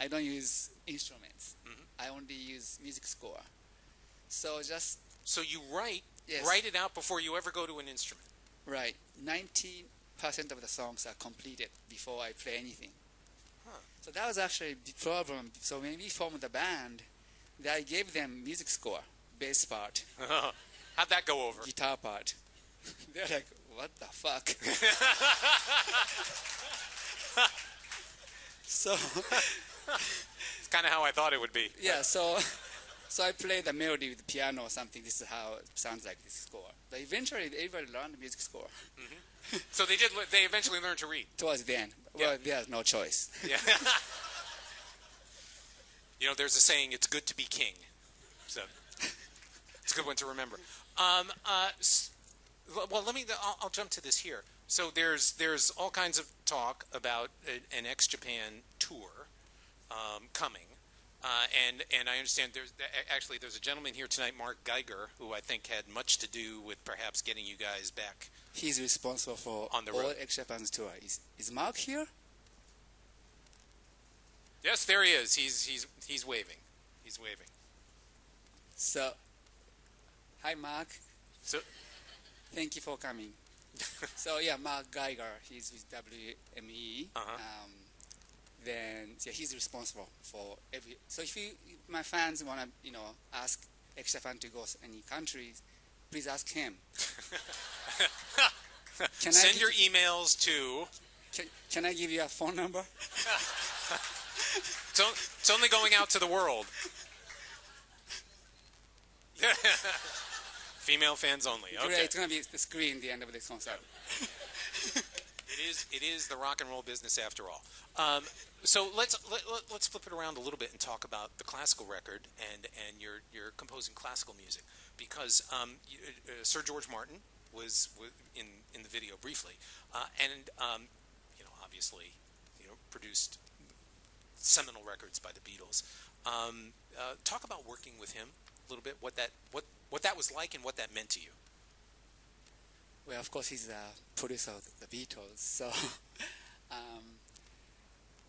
I don't use instruments. I only use music score. So just So you write yes, write it out before you ever go to an instrument. right. 90% of the songs are completed before I play anything. Huh. So that was actually the problem. So when we formed the band, I gave them music score, bass part, How'd that go over? guitar part. They're like, what the fuck? So It's kind of how I thought it would be. yeah, so I play the melody with the piano or something. This is how it sounds like this score. But eventually, everybody learned the music score. So they eventually learned to read. Towards the end, well, there's no choice. Yeah. You know, there's a saying, it's good to be king. So it's a good one to remember. Well, I'll jump to this here. So there's all kinds of talk about an Xjapan tour coming. And I understand there's a gentleman here tonight, Mark Geiger, who I think had much to do with perhaps getting you guys back. He's responsible for On the all road. Xjapan's tour. Is Mark here? Yes, there he is. He's waving. He's waving. So, hi Mark. So Thank you for coming. So yeah, Mark Geiger. He's with WME. Then yeah, he's responsible for every. So if my fans want to ask Xjapan to go to any countries, please ask him. Send your emails to. Can I give you a phone number? It's only going out to the world. Female fans only. Okay. Great, it's gonna be the screen at the end of this concert. It is the rock and roll business after all. So let's flip it around a little bit and talk about the classical record and you're composing classical music because Sir George Martin was in the video briefly and obviously produced seminal records by the Beatles. Talk about working with him a little bit. What that was like and what that meant to you. Well, of course, he's the producer of the Beatles, so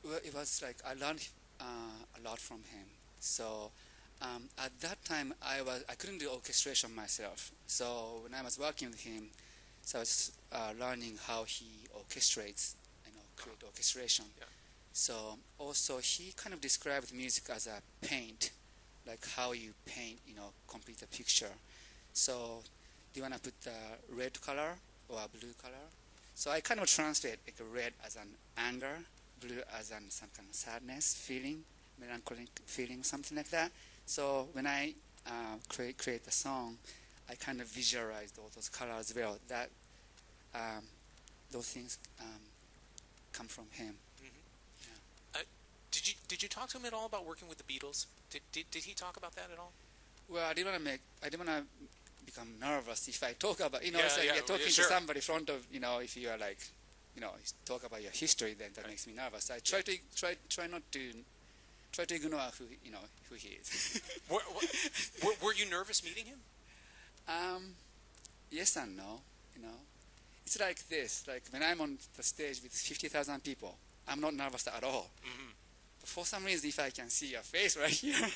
well, it was like I learned a lot from him. So at that time, I couldn't do orchestration myself. So when I was working with him, so I was learning how he orchestrates, create orchestration. Yeah. So also he kind of described music as a paint, like how you paint, complete a picture. So do you want to put a red color or a blue color? So I kind of translate like red as an anger, blue as an some kind of sadness feeling, melancholic feeling, something like that. So when I create the song, I kind of visualized all those colors as well. That those things come from him. Mm-hmm. Did you talk to him at all about working with the Beatles? Did he talk about that at all? Well, I didn't want to become nervous if I talk about, you're talking sure. to somebody in front of, if you are like, talk about your history, then that makes me nervous. I try to ignore who he is. Were you nervous meeting him? Yes and no, It's like this, like when I'm on the stage with 50,000 people, I'm not nervous at all. Mm-hmm. But for some reason, if I can see your face right here,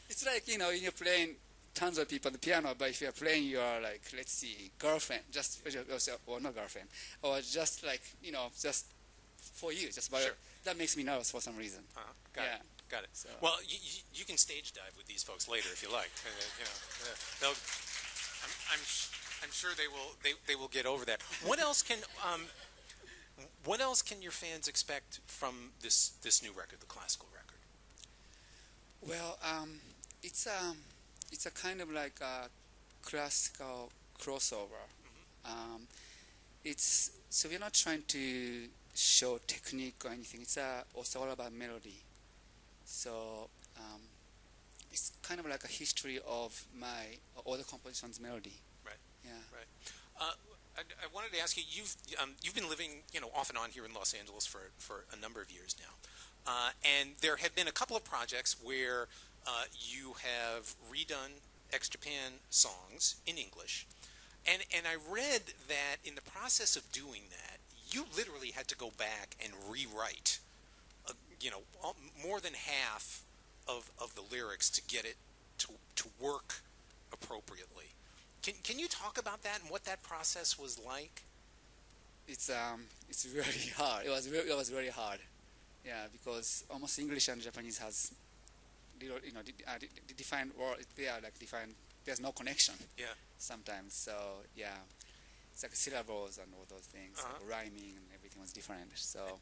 it's like, you're playing tons of people on the piano, but if you're playing your, like, let's see, girlfriend, or not girlfriend, or just like, just for you, just about sure. That makes me nervous for some reason. Got it. So. Well, you can stage dive with these folks later if you like. I'm sure they will get over that. What else can your fans expect from this new record, the classical record? Well, it's a kind of like a classical crossover. Mm-hmm. So we're not trying to show technique or anything. It's also all about melody. So it's kind of like a history of all the compositions melody. Right. Yeah. Right. I wanted to ask you. You've been living off and on here in Los Angeles for a number of years now, and there have been a couple of projects where you have redone Xjapan songs in English, and I read that in the process of doing that, you literally had to go back and rewrite more than half of the lyrics to get it to work appropriately. Can you talk about that and what that process was like? It's really hard. It was very hard. Yeah, because almost English and Japanese has little, defined word. They are like defined. There's no connection. Yeah. Sometimes. So yeah, it's like syllables and all those things, like rhyming and everything was different. So.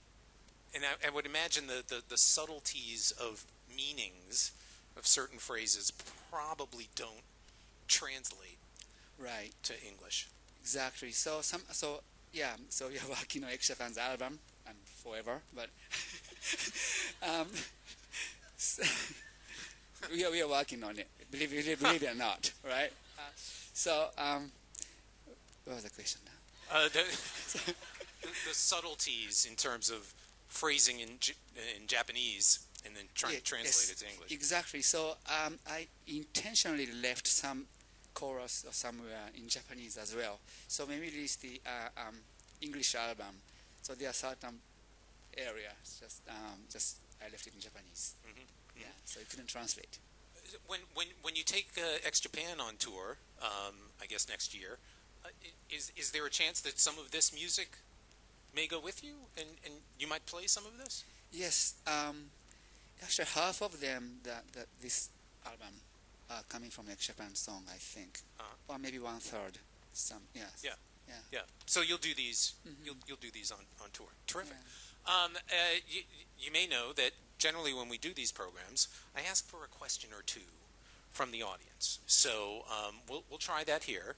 And I would imagine the subtleties of meanings of certain phrases probably don't translate right to English. Exactly. So we are working on Xjapan's album and forever, but we are working on it. Believe it or not, right? What was the question now? The subtleties in terms of phrasing in Japanese and then trying to translate it to English. Exactly. So I intentionally left some chorus or somewhere in Japanese as well. So when we released the English album, so there are certain areas just I left it in Japanese. Mm-hmm. Yeah, so it couldn't translate. When you take Xjapan on tour, I guess next year, is there a chance that some of this music may go with you, and you might play some of this? Yes. Actually, half of them this album are coming from Xjapan song, I think, or maybe 1/3. Some yes. Yeah. So you'll do these. Mm-hmm. You'll do these on tour. Terrific. Yeah. You may know that generally when we do these programs, I ask for a question or two from the audience. So we'll try that here.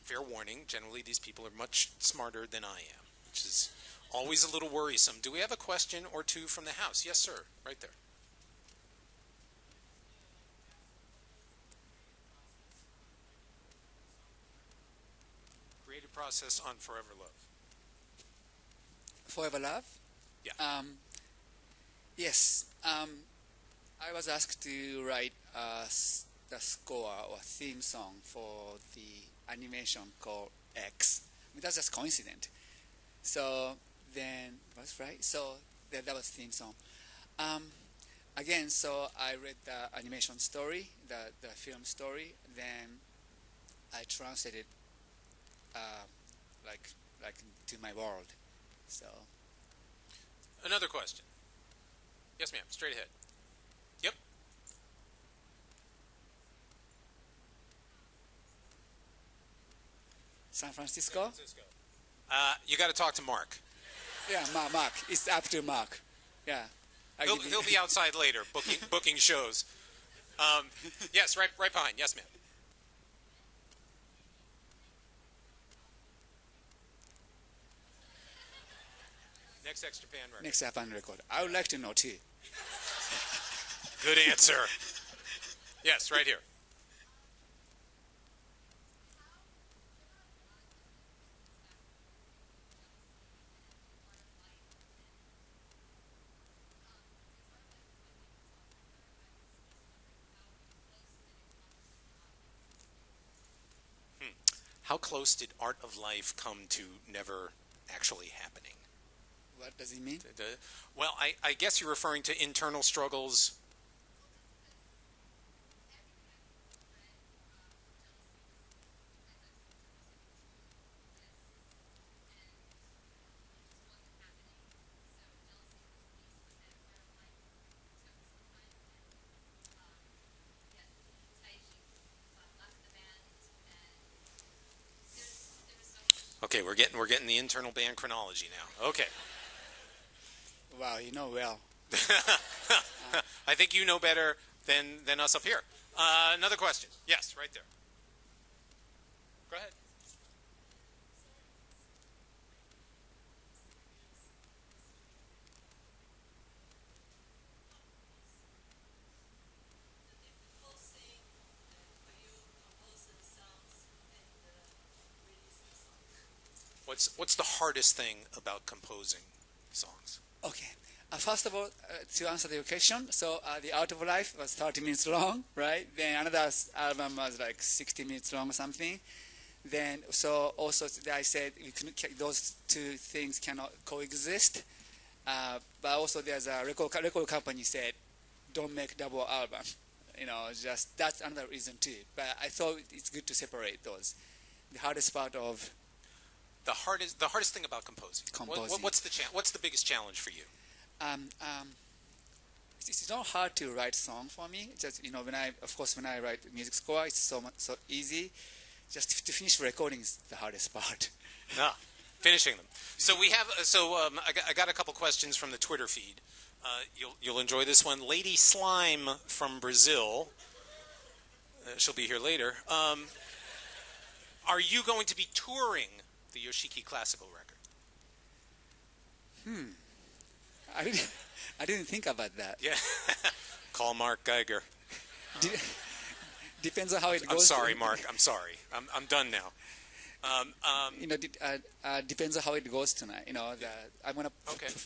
Fair warning. Generally, these people are much smarter than I am, which is always a little worrisome. Do we have a question or two from the house? Yes, sir. Right there. Creative process on Forever Love. Forever Love? Yeah. Yes. I was asked to write the score or theme song for the animation called X. I mean, that's just coincident. So then, that's right. So that was theme song. Again, so I read the animation story, the film story. Then I translated like to my world. So. Another question. Yes, ma'am. Straight ahead. Yep. San Francisco? You got to talk to Mark. Yeah, Mark. It's up to Mark. Yeah. He'll be outside later, booking shows. Yes, right behind. Yes, ma'am. Next Xjapan record. Next Japan record. I would like to know too. Good answer. Yes, right here. How close did Art of Life come to never actually happening? What does he mean? Well, I guess you're referring to internal struggles. Okay, we're getting the internal band chronology now. Okay. Wow, you know well. I think you know better than us up here. Another question. Yes, right there. Go ahead. What's the hardest thing about composing songs? Okay. First of all, to answer your question, so the Out of Life was 30 minutes long, right? Then another album was like 60 minutes long or something. Then, so also I said we couldn't, those two things cannot coexist. But also there's a record company said, don't make double album. Just that's another reason too. But I thought it's good to separate those. The hardest part of the hardest thing about composing. What's the biggest challenge for you? It's not hard to write song for me. Just when I write music score, it's so easy. Just to finish recording is the hardest part. Finishing them. So we have. I got a couple questions from the Twitter feed. You'll enjoy this one. Lady Slime from Brazil. She'll be here later. Are you going to be touring the Yoshiki classical record? I didn't think about that. Yeah. Call Mark Geiger. Depends on how it goes. I'm sorry, Mark. I'm sorry. I'm done now. Depends on how it goes tonight. I'm gonna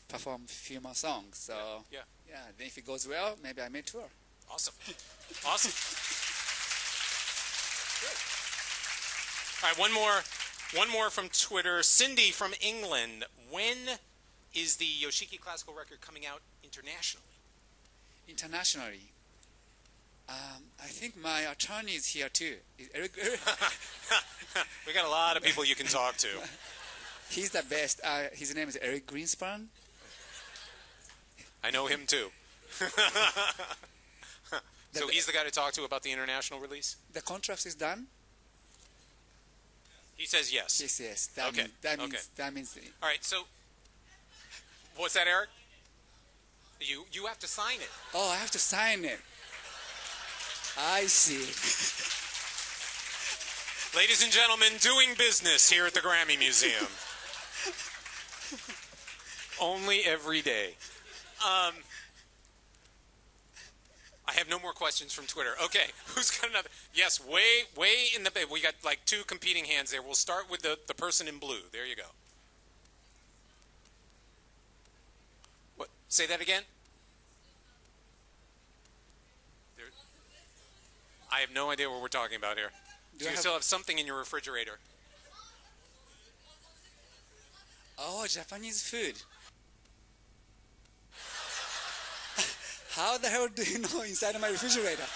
perform a few more songs. So yeah. Then if it goes well, maybe I may tour. Awesome. Good. All right, one more from Twitter. Cindy from England. When is the Yoshiki classical record coming out internationally? Internationally. I think my attorney is here too. Eric? We got a lot of people you can talk to. He's the best. His name is Eric Greenspan. I know him too. So he's the guy to talk to about the international release? The contract is done? He says yes. Yes. That means. All right, so what's that, Eric? You have to sign it. Oh, I have to sign it. I see. Ladies and gentlemen, doing business here at the Grammy Museum. Only every day. I have no more questions from Twitter. Okay, who's got another? Yes, way in the back. We got like two competing hands there. We'll start with the person in blue. There you go. What? Say that again? I have no idea what we're talking about here. Do you still have something in your refrigerator? Oh, Japanese food. How the hell do you know inside of my refrigerator?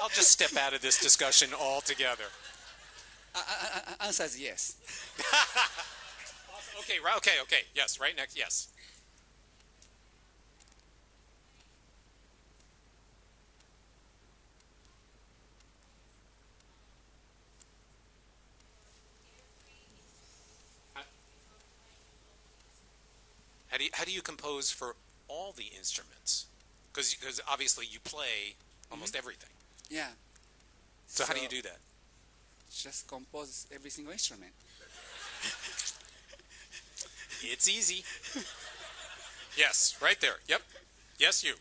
I'll just step out of this discussion altogether. Answer is yes. Okay. Yes, right next. Yes. How do you compose for all the instruments? Because obviously you play almost everything. Yeah. So how do you do that? Just compose every single instrument. It's easy. Yes, right there. Yep. Yes, you.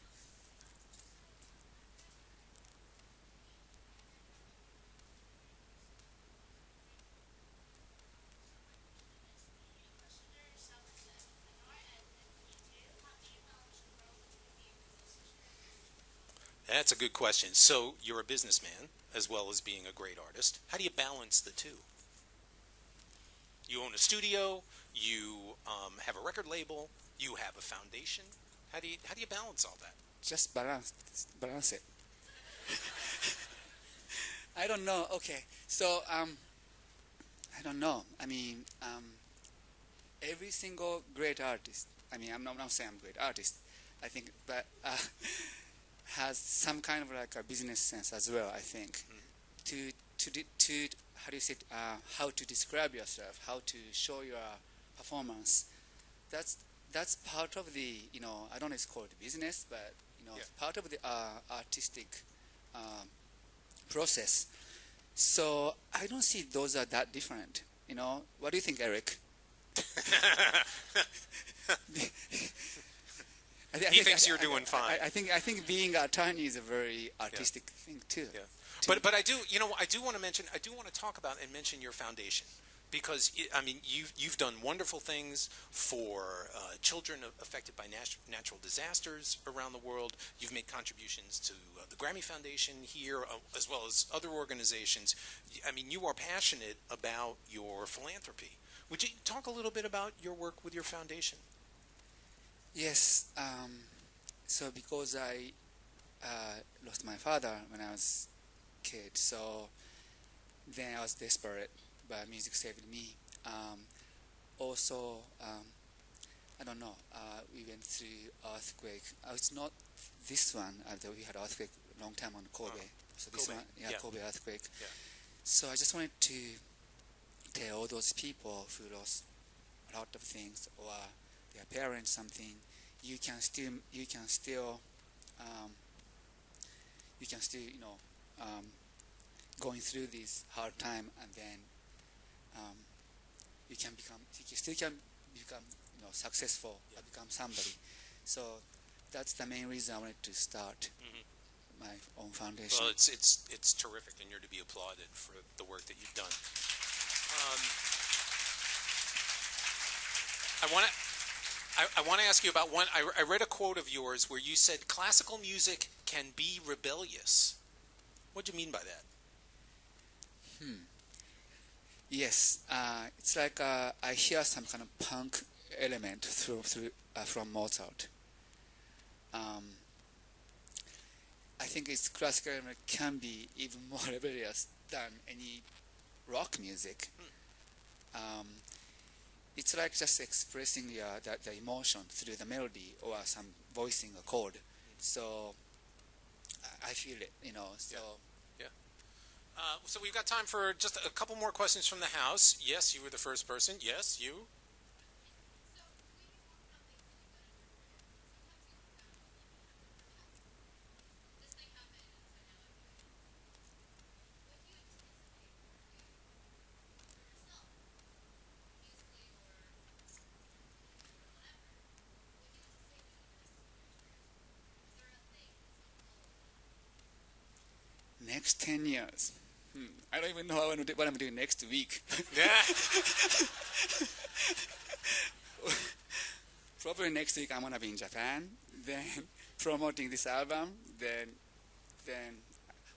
That's a good question. So you're a businessman as well as being a great artist. How do you balance the two? You own a studio. You have a record label. You have a foundation. How do you balance all that? Just balance it. I don't know. Okay, so I don't know. I mean, every single great artist. I mean, I'm not saying I'm a great artist. I think, but has some kind of like a business sense as well. I think to how do you say it, how to describe yourself, how to show your performance. That's part of the I don't know if it's called business, but part of the artistic process. So I don't see those are that different. What do you think, Eric? He thinks you're doing fine. I think being an attorney is a very artistic thing too. Yeah. But I do want to talk about and mention your foundation, because you've done wonderful things for children affected by natural disasters around the world. You've made contributions to the Grammy Foundation here, as well as other organizations. I mean, you are passionate about your philanthropy, Would you talk a little bit about your work with your foundation? Yes. So because I lost my father when I was a kid, so then I was desperate, but music saved me. Also, I don't know. We went through earthquake. It's not this one. We had earthquake a long time on Kobe. So this Kobe. one, yeah, Yeah. Kobe earthquake. Yeah. So I just wanted to tell all those people who lost a lot of things or their parents something. You can still, um, going through this hard time, and then um, you still can become, successful, or become somebody. So that's the main reason I wanted to start my own foundation. Well, it's terrific, and you're to be applauded for the work that you've done. I want to ask you about one. I read a quote of yours where you said classical music can be rebellious. What do you mean by that? Yes, it's like I hear some kind of punk element from Mozart. I think its classical element can be even more rebellious than any rock music. It's like just expressing the emotion through the melody or some voicing a chord. So I feel it, So. Yeah. So we've got time for just a couple more questions from the house. Yes, you were the first person. Yes, you. Next 10 years. I don't even know what I'm doing next week. Yeah. Probably next week I'm gonna be in Japan, then promoting this album, then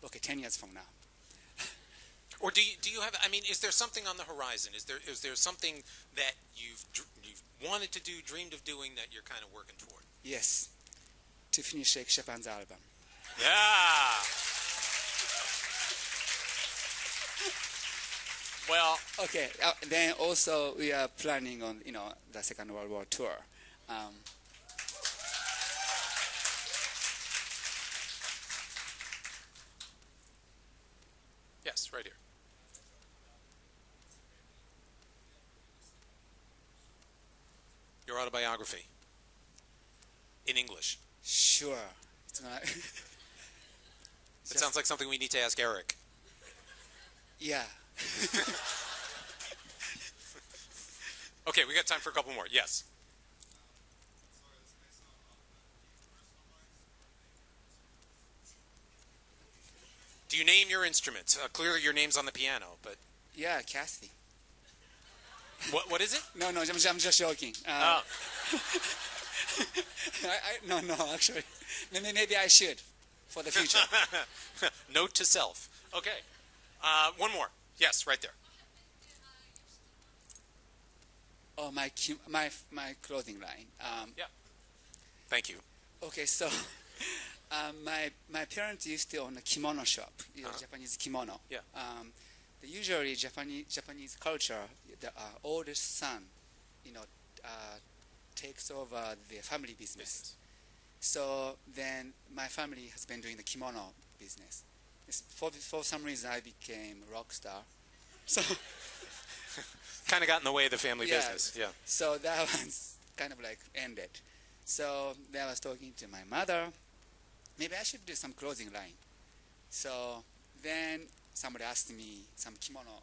okay, 10 years from now. Or do you have? I mean, is there something on the horizon? Is there something that you've wanted to do, dreamed of doing that you're kind of working toward? Yes, to finish Xjapan's album. Yeah. Well, okay. Then also we are planning on the Second World War tour. Yes, right here. Your autobiography in English. Sure. It's gonna It sounds like something we need to ask Eric. Yeah. Okay, we got time for a couple more. Yes. Do you name your instruments? Clearly, your name's on the piano, but Yeah, Kathy. what is it? No, I'm just joking. Oh. No, actually, maybe I should for the future. Note to self. Okay. One more. Yes, right there. Oh, my clothing line. Yeah. Thank you. Okay, so my parents used to own a kimono shop, Japanese kimono. Yeah. Usually Japanese culture, the oldest son, takes over the family business. So then my family has been doing the kimono business. For some reason I became a rock star. So Kind of got in the way of the family business. Yeah. So that was kind of like ended. So then I was talking to my mother. Maybe I should do some clothing line. So then somebody asked me some kimono.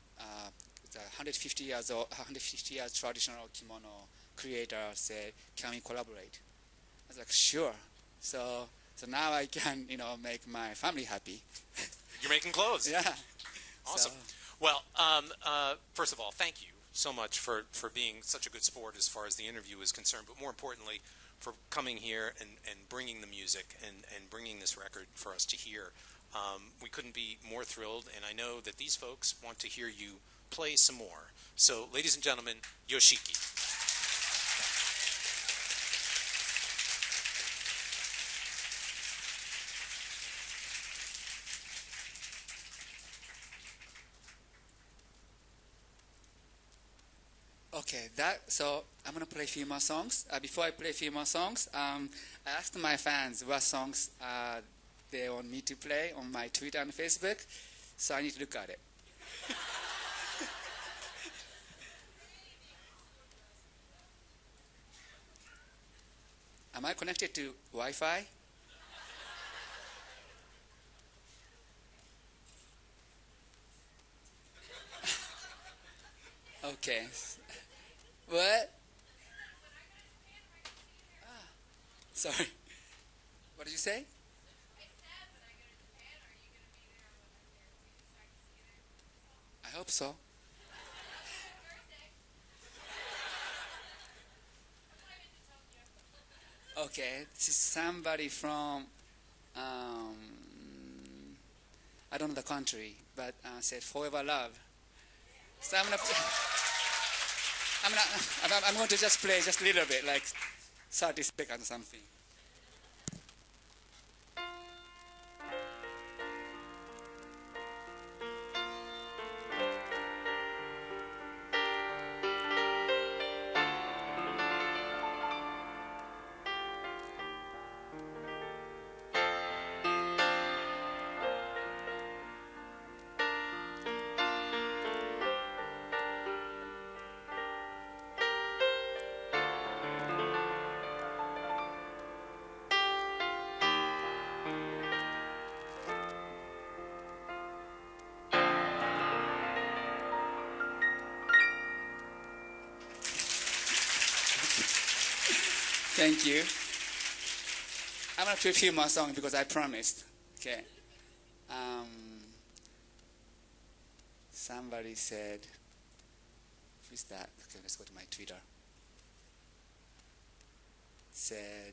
The 150 years traditional kimono creator said, "Can we collaborate?" I was like, "Sure." So now I can make my family happy. You're making clothes. Yeah. Awesome. So, Well, first of all, thank you so much for being such a good sport as far as the interview is concerned, but more importantly, for coming here and bringing the music and bringing this record for us to hear. We couldn't be more thrilled, and I know that these folks want to hear you play some more. So, ladies and gentlemen, Yoshiki. Okay, so I'm gonna play a few more songs. Before I play a few more songs, I asked my fans what songs they want me to play on my Twitter and Facebook, so I need to look at it. Am I connected to Wi-Fi? Okay. What? Sorry. What did you say? I hope so. Okay, this is somebody from I don't know the country, but said "Forever Love." So I'm going to just play just a little bit, like 30 seconds or something. Thank you. I'm going to play a few more songs because I promised. Okay. Somebody said, who's that? Okay, let's go to my Twitter. Said,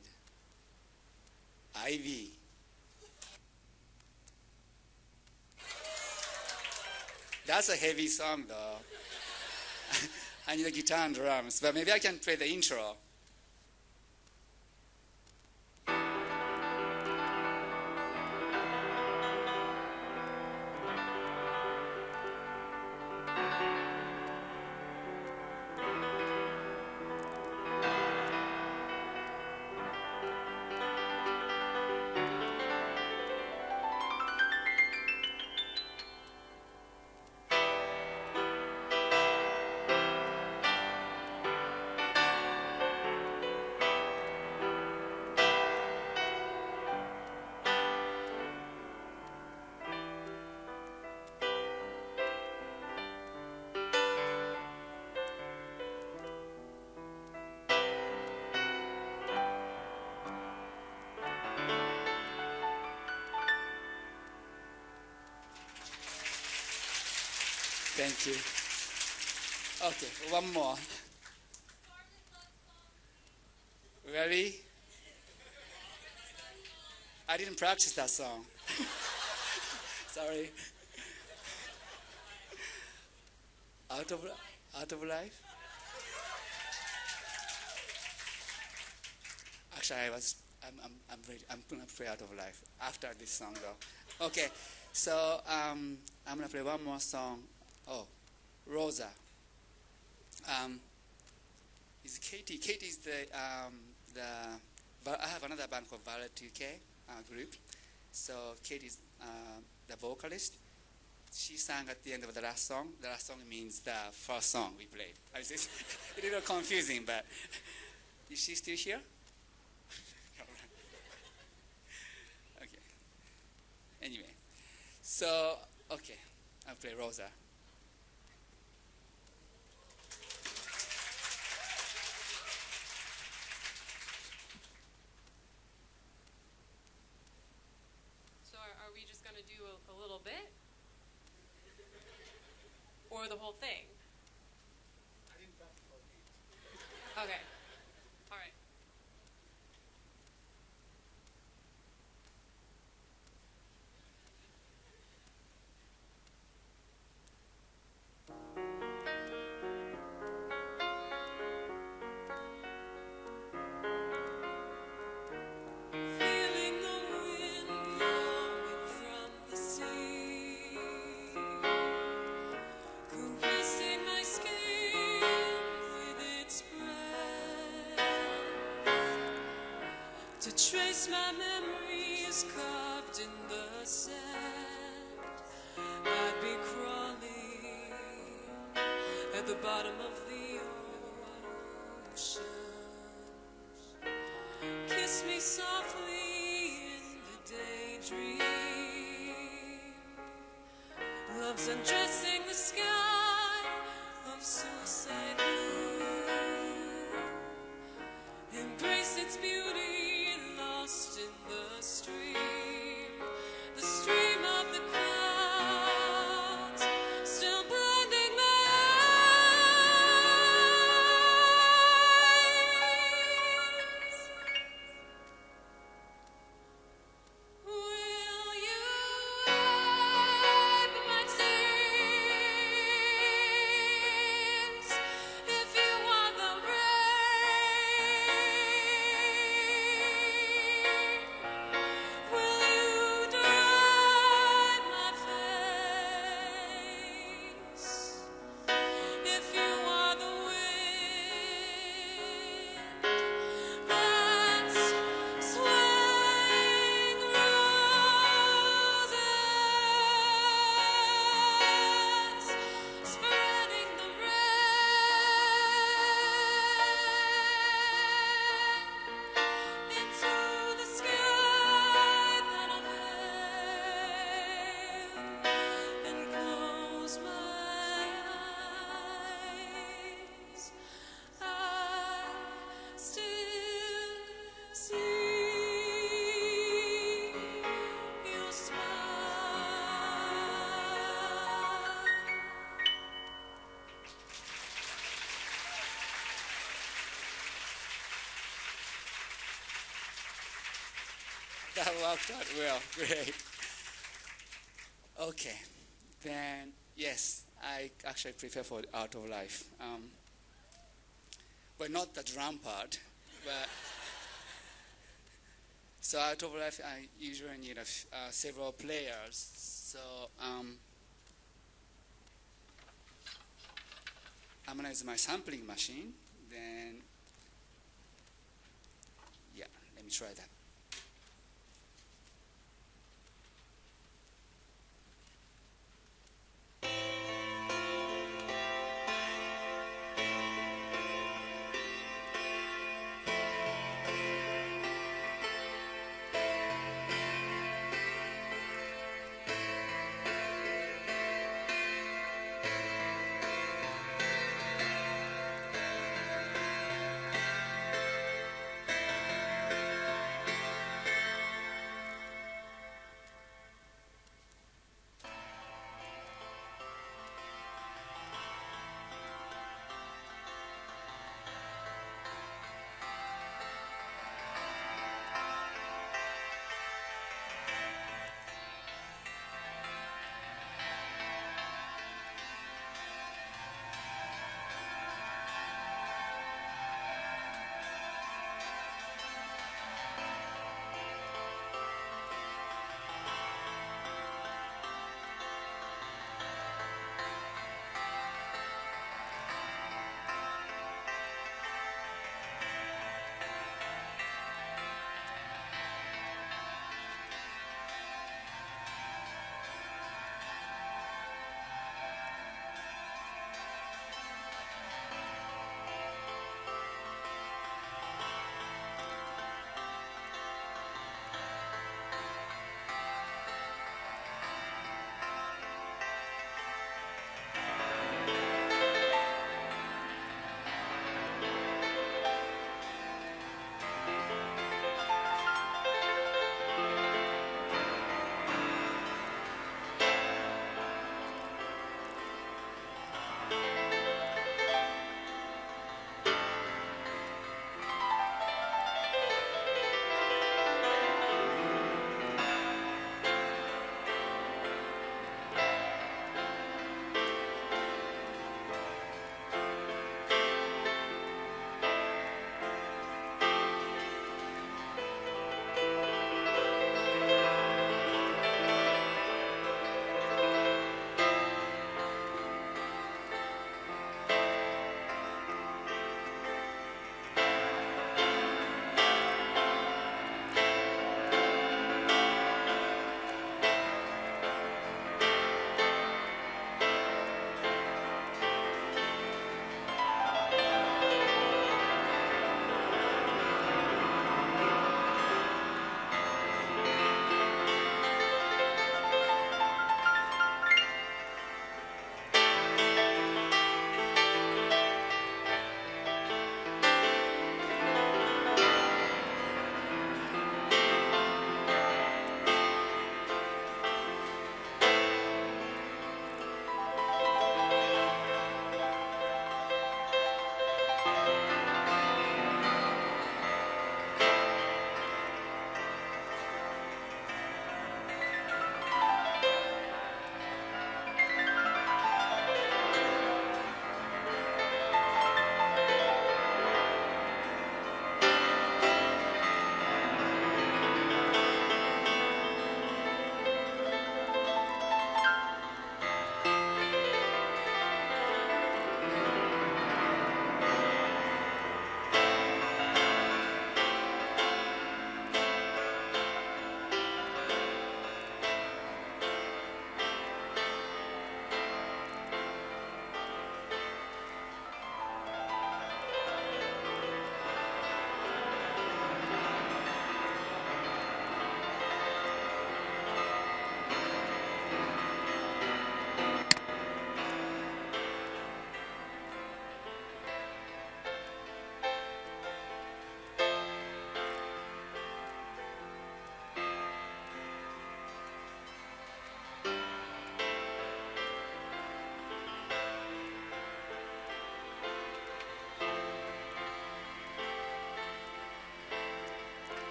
Ivy. That's a heavy song though. I need a guitar and drums, but maybe I can play the intro. Thank you. Okay, one more. Really? I didn't practice that song. Sorry. Out of life? Actually, I'm gonna play Out of Life after this song though. Okay, so I'm gonna play one more song. Oh, Rosa. Is Katie? Katie is I have another band called Violet 2K group. So Katie is the vocalist. She sang at the end of the last song. The last song means the first song we played. It's a little confusing, but is she still here? Okay. Anyway, so okay, I'll play Rosa. Are we just going to do a little bit? Or the whole thing? I didn't practice for it. Okay. All right. to trace my memories carved in the sand. I'd be crawling at the bottom of the ocean. Kiss me softly in the daydream. Love's undressing the sky of suicide blue. Embrace its beauty lost in the stream of the clouds, still blinding my eyes. Will you wipe my tears if you want the rain? Will you dry my face if you are the wind that's swaying roses, spreading the rain into the sky that I've held and close my eyes. I still see your smile. That worked out well. Great. Okay. Then, yes, I actually prefer for Art of Life. But not the drum part. But so Art of Life, I usually need several players. So I'm gonna use my sampling machine. Then, yeah, let me try that.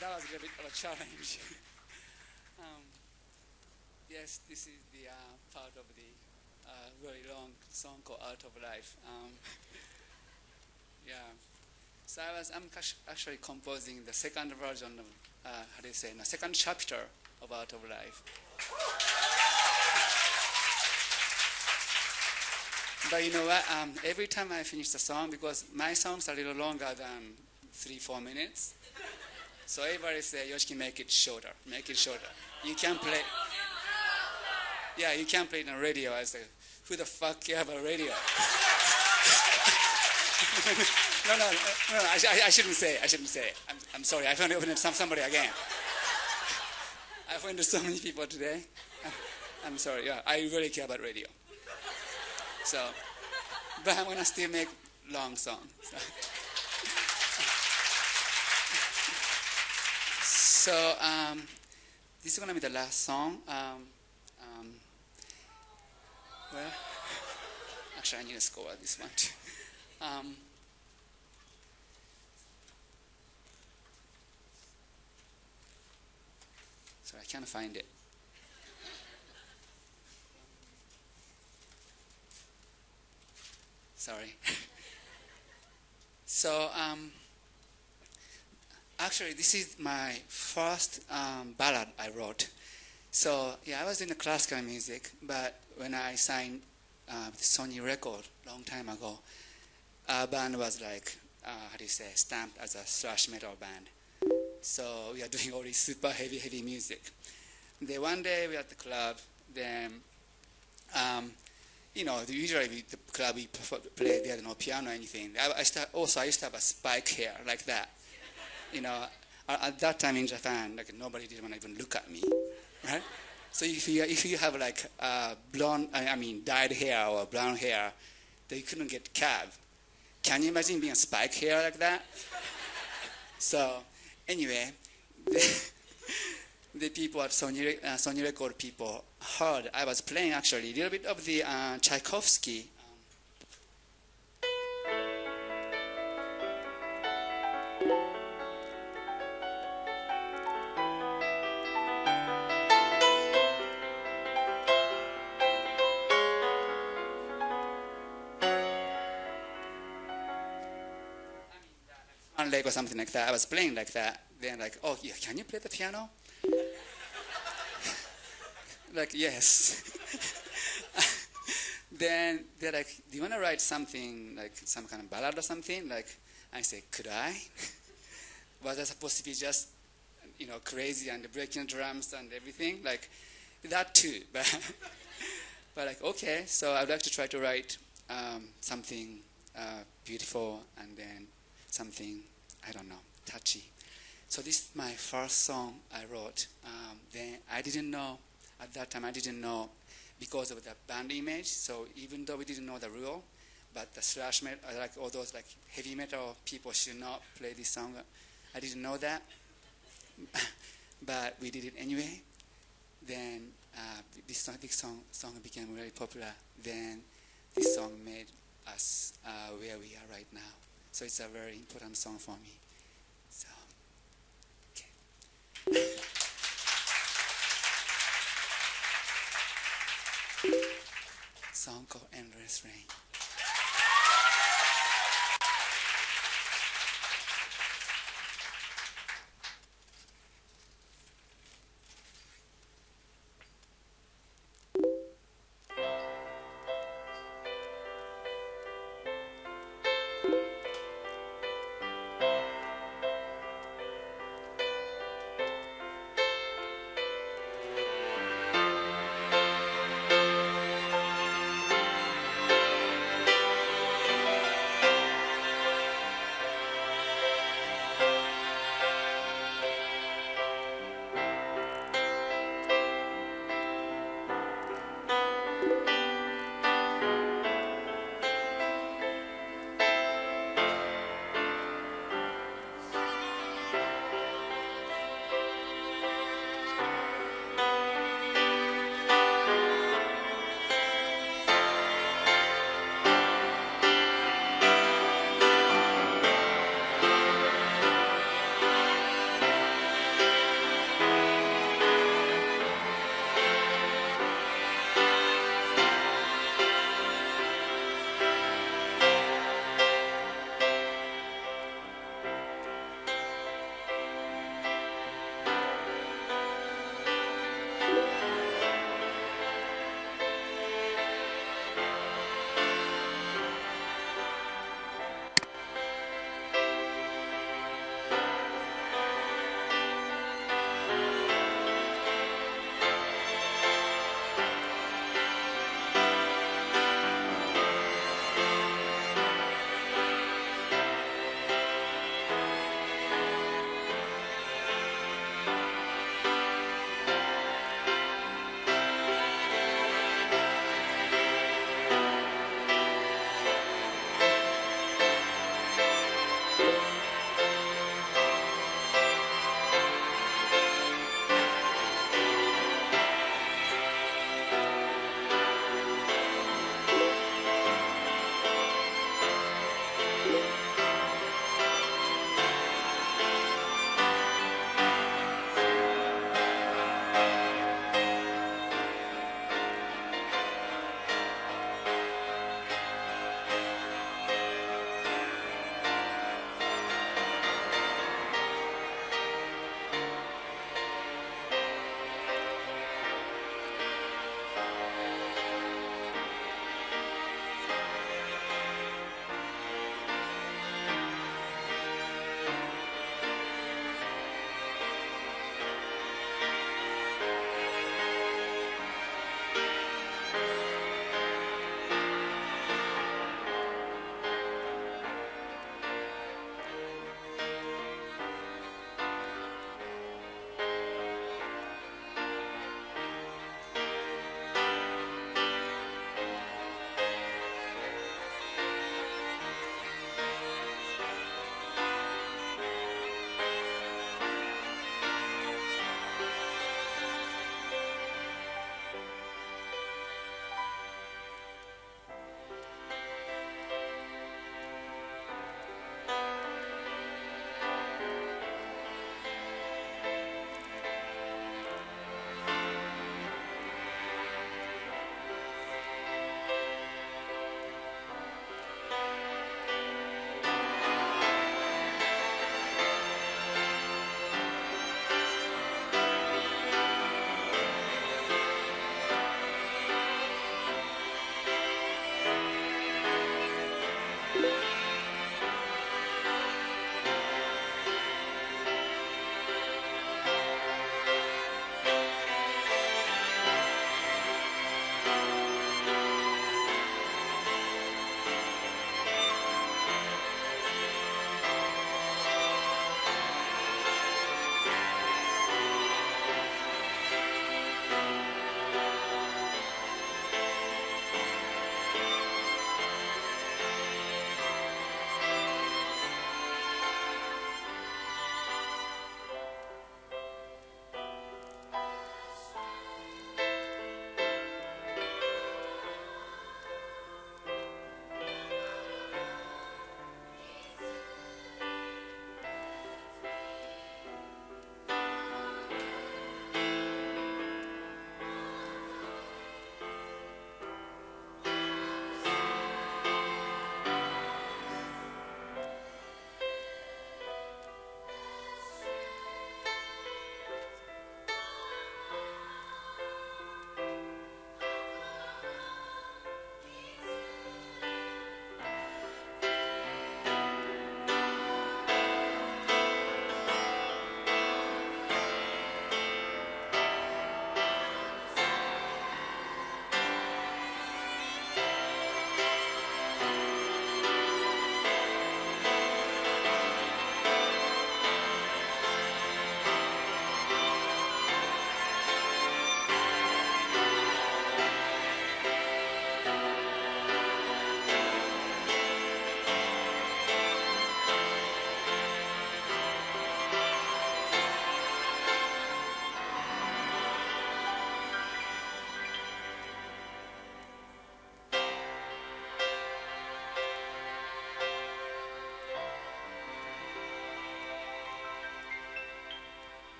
that was a little bit of a challenge. um, yes, this is the part of the very long song called Out of Life. Yeah. So I'm actually composing the second version of, how do you say, the second chapter of Out of Life. But you know what? Every time I finish the song, because my songs are a little longer than 3-4 minutes, so everybody say, Yoshiki, make it shorter. Make it shorter. You can't play. Yeah, you can't play it on radio. I say, who the fuck care about radio? No, I shouldn't say. I shouldn't say. I'm sorry. I found it somebody again. I offended so many people today. I'm sorry. Yeah, I really care about radio. So, but I'm gonna still make long songs. So this is gonna be the last song. Well, actually, I need to score this one too. So I can't find it. Sorry. So actually, this is my first ballad I wrote. So yeah, I was in the classical music, but when I signed Sony record long time ago, our band was like, how do you say, stamped as a thrash metal band. So we are doing all this super heavy music. Then one day we were at the club, then, you know, usually the club we play, there no piano or anything. I used to have a spike hair like that. You know, at that time in Japan, like nobody didn't want to even look at me, right? So if you have like blonde, dyed hair or brown hair, then you couldn't get cab. Can you imagine being a spike hair like that? So anyway, the people at Sony Record people heard I was playing actually a little bit of the Tchaikovsky. Swan Lake or something like that. I was playing like that. Then like, oh yeah, can you play the piano? Like, yes. Then they're like, do you want to write something, like some kind of ballad or something? Like, I say, could I? Was I supposed to be just, you know, crazy and breaking drums and everything? Like, that too. But like, okay, so I'd like to try to write something beautiful and then something, I don't know, touchy. So this is my first song I wrote. Then I didn't know, at that time I didn't know because of the band image. So even though we didn't know the rule, but the thrash metal, like all those like heavy metal people should not play this song. I didn't know that, but we did it anyway. Then this song became very popular. Then this song made us where we are right now. So it's a very important song for me. So, okay. Song called Endless Rain.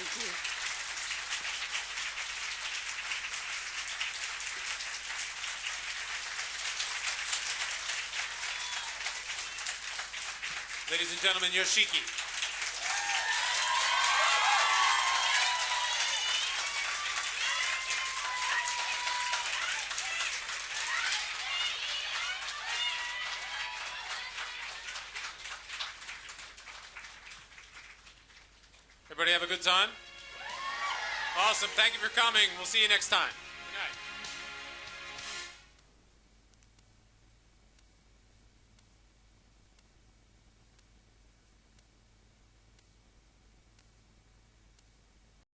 Thank you. Ladies and gentlemen, Yoshiki. Everybody have a good time? Awesome. Thank you for coming. We'll see you next time.